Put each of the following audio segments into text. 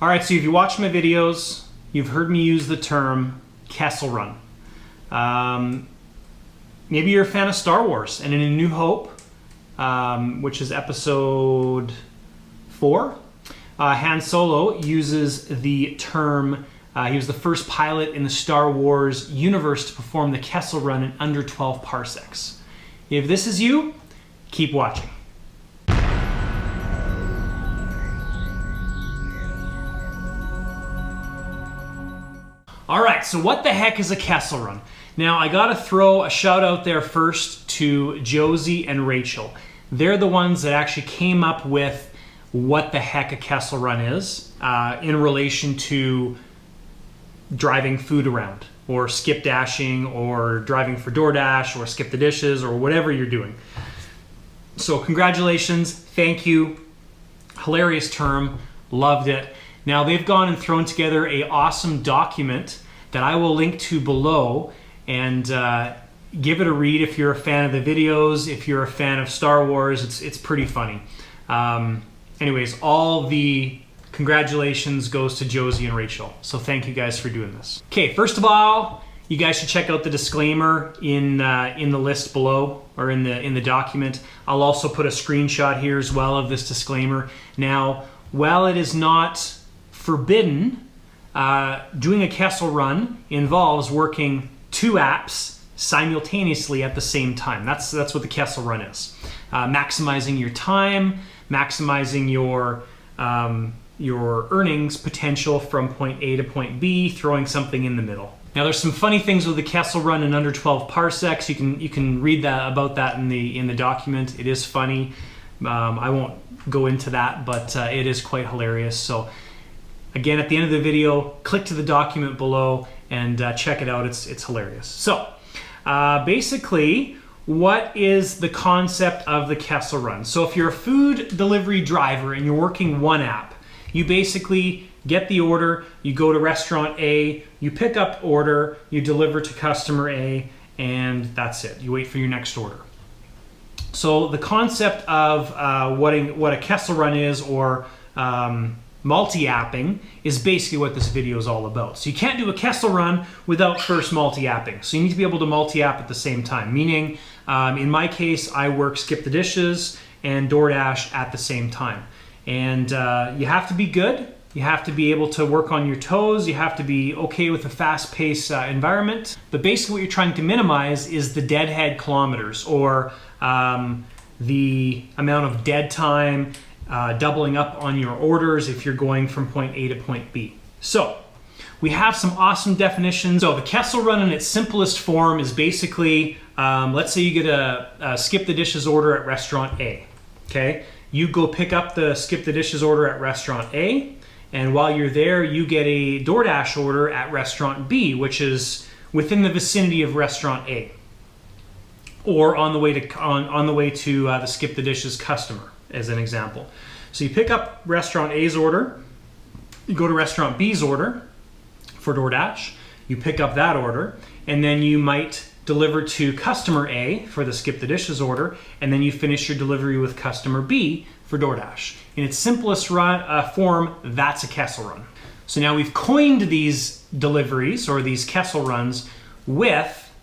All right, so if you watch my videos, you've heard me use the term Kessel Run. Maybe you're a fan of Star Wars, and in A New Hope, which is episode 4, Han Solo uses the term, he was the first pilot in the Star Wars universe to perform the Kessel Run in under 12 parsecs. If this is you, keep watching. All right, so what the heck is a Kessel Run? Now, I gotta throw a shout out there first to Josie and Rachel. They're the ones that actually came up with what the heck a Kessel Run is in relation to driving food around, or skip dashing, or driving for Doordash, or Skipthedishes, or whatever you're doing. So congratulations, thank you, hilarious term, loved it. Now they've gone and thrown together an awesome document that I will link to below, and give it a read if you're a fan of the videos, if you're a fan of Star Wars. It's pretty funny. Anyways, all the congratulations goes to Josie and Rachel. So thank you guys for doing this. Okay, first of all, you guys should check out the disclaimer in the list below, or in the document. I'll also put a screenshot here as well of this disclaimer. Now, while it is not forbidden, doing a Kessel Run involves working 2 apps simultaneously at the same time. That's what the Kessel Run is. Maximizing your time, maximizing your earnings potential from point A to point B, throwing something in the middle. Now there's some funny things with the Kessel Run in under 12 parsecs. You can read about that in the document. It is funny. I won't go into that, but it is quite hilarious. So again, at the end of the video, click to the document below and check it out. It's hilarious. So basically, what is the concept of the Kessel Run? So if you're a food delivery driver and you're working one app, you basically get the order, you go to restaurant A, you pick up order, you deliver to customer A, and that's it. You wait for your next order. So the concept of what a Kessel Run is, or multi-apping, is basically what this video is all about. So you can't do a Kessel Run without first multi-apping. So you need to be able to multi-app at the same time, meaning in my case, I work Skipthedishes and Doordash at the same time. And you have to be good. You have to be able to work on your toes. You have to be okay with a fast-paced environment. But basically what you're trying to minimize is the deadhead kilometers, or the amount of dead time, doubling up on your orders if you're going from point A to point B. So we have some awesome definitions. So the Kessel Run in its simplest form is basically, let's say you get a Skipthedishes order at restaurant A. Okay, you go pick up the Skipthedishes order at restaurant A, and while you're there, you get a Doordash order at restaurant B, which is within the vicinity of restaurant A, or on the way to the Skipthedishes customer, as an example. So you pick up restaurant A's order, you go to restaurant B's order for Doordash, you pick up that order, and then you might deliver to customer A for the Skipthedishes order, and then you finish your delivery with customer B for Doordash. In its simplest form, that's a Kessel Run. So now we've coined these deliveries, or these Kessel Runs, with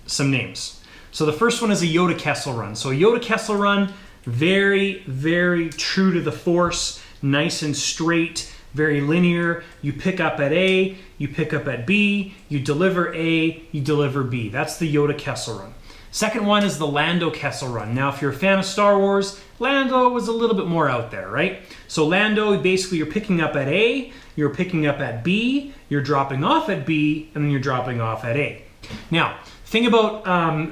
some names. So the first one is a Yoda Kessel Run. So a Yoda Kessel Run, very, very true to the force, nice and straight, very linear. You pick up at A, you pick up at B, you deliver A, you deliver B. That's the Yoda Kessel Run. Second one is the Lando Castle Run. Now, if you're a fan of Star Wars, Lando was a little bit more out there, right? So Lando, basically you're picking up at A, you're picking up at B, you're dropping off at B, and then you're dropping off at A. Now, thing about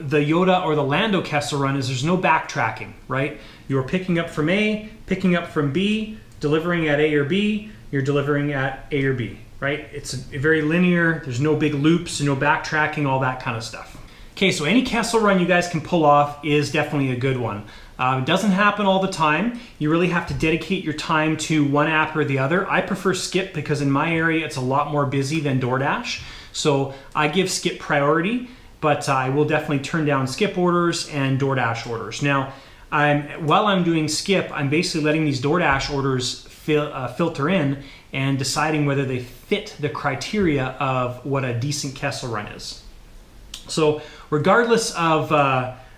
the Yoda or the Lando Castle Run is there's no backtracking, right? You're picking up from A, picking up from B, delivering at A or B, you're delivering at A or B, right? It's very linear, there's no big loops, no backtracking, all that kind of stuff. Okay, so any Kessel Run you guys can pull off is definitely a good one. It doesn't happen all the time. You really have to dedicate your time to one app or the other. I prefer Skip because in my area it's a lot more busy than Doordash. So I give Skip priority, but I will definitely turn down Skip orders and Doordash orders. Now, while I'm doing Skip, I'm basically letting these Doordash orders filter in and deciding whether they fit the criteria of what a decent Kessel Run is. So regardless of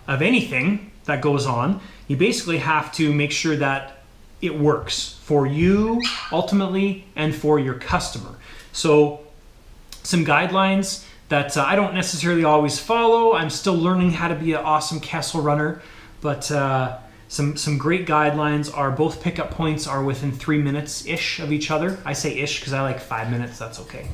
anything that goes on, you basically have to make sure that it works for you ultimately and for your customer. So some guidelines that I don't necessarily always follow. I'm still learning how to be an awesome Kessel runner, but some great guidelines are both pickup points are within 3 minutes-ish of each other. I say ish because I like 5 minutes, that's okay.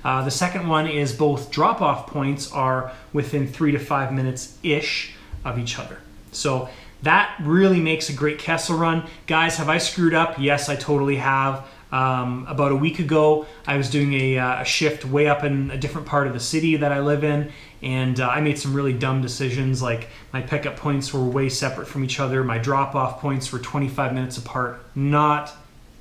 The second one is both drop-off points are within 3 to 5 minutes-ish of each other. So that really makes a great Kessel Run. Guys, have I screwed up? Yes, I totally have. About a week ago, I was doing a shift way up in a different part of the city that I live in, and I made some really dumb decisions, like my pickup points were way separate from each other, my drop-off points were 25 minutes apart. Not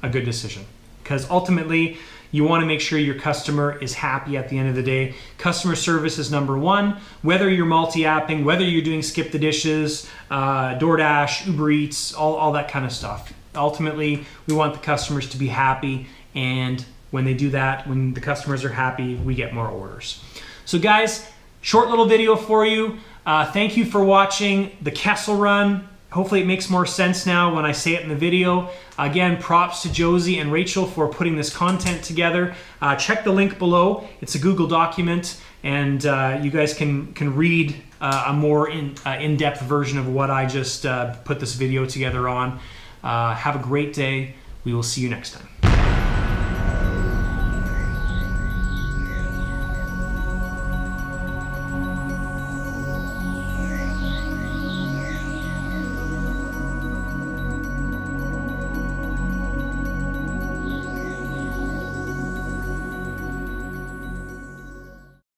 a good decision, because ultimately you want to make sure your customer is happy at the end of the day. Customer service is number one. Whether you're multi-apping, whether you're doing Skipthedishes, Doordash, Uber Eats, all that kind of stuff. Ultimately, we want the customers to be happy, and when they do that, when the customers are happy, we get more orders. So guys, short little video for you. Thank you for watching the Kessel Run. Hopefully it makes more sense now when I say it in the video. Again, props to Josie and Rachel for putting this content together. Check the link below. It's a Google document, and you guys can read a more in-depth version of what I just put this video together on. Have a great day. We will see you next time.